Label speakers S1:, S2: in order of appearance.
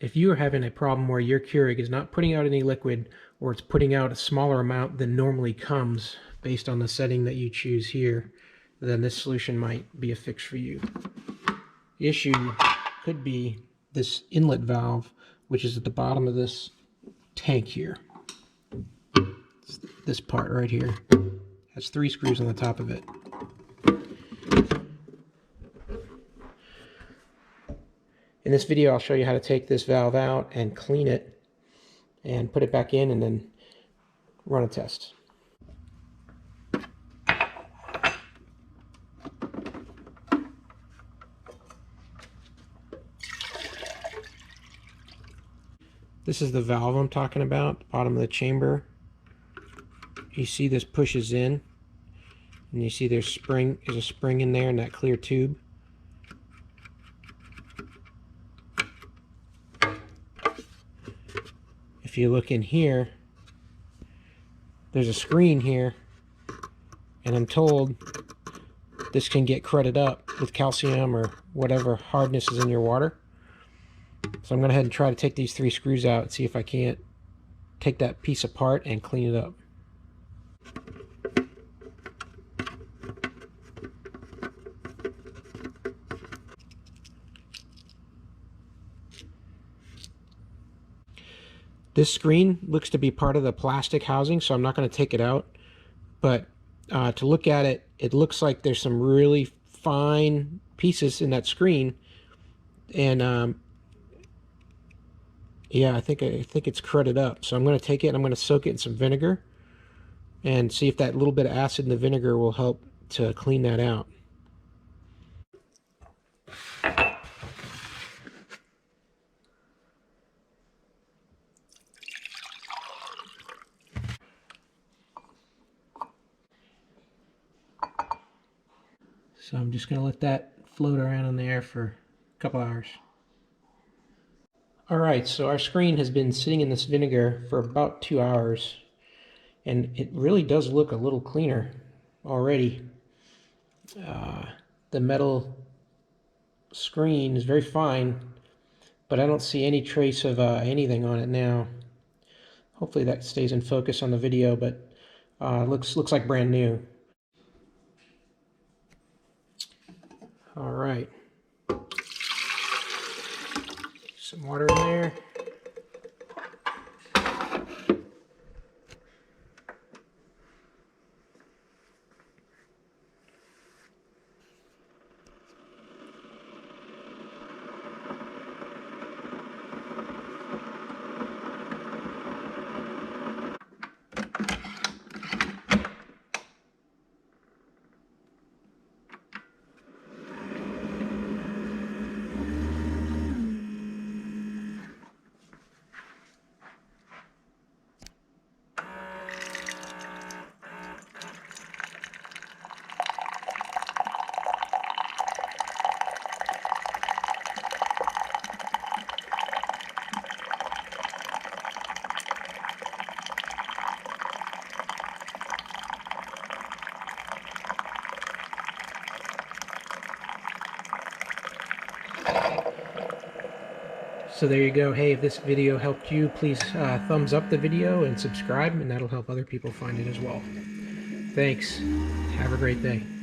S1: if you are having a problem where your Keurig is not putting out any liquid, or it's putting out a smaller amount than normally comes based on the setting that you choose here, then this solution might be a fix for you. The issue could be this inlet valve, which is at the bottom of this tank here. It's this part right here has 3 screws on the top of it. In this video, I'll show you how to take this valve out and clean it and put it back in and then run a test. This is the valve I'm talking about, the bottom of the chamber. You see this pushes in, and you see there's a spring in there in that clear tube. If you look in here, there's a screen here, and I'm told this can get crudted up with calcium or whatever hardness is in your water. So I'm going to go ahead and try to take these 3 screws out and see if I can't take that piece apart and clean it up. This screen looks to be part of the plastic housing, so I'm not going to take it out. But to look at it, it looks like there's some really fine pieces in that screen. And yeah, I think it's crudted up. So I'm going to take it and I'm going to soak it in some vinegar and see if that little bit of acid in the vinegar will help to clean that out. So I'm just going to let that float around in the air for a couple hours. Alright, so our screen has been sitting in this vinegar for about 2 hours, and it really does look a little cleaner already. The metal screen is very fine, but I don't see any trace of anything on it now. Hopefully that stays in focus on the video, but looks like brand new. All right, some water in there. So there you go. Hey, if this video helped you, please thumbs up the video and subscribe, and that'll help other people find it as well. Thanks. Have a great day.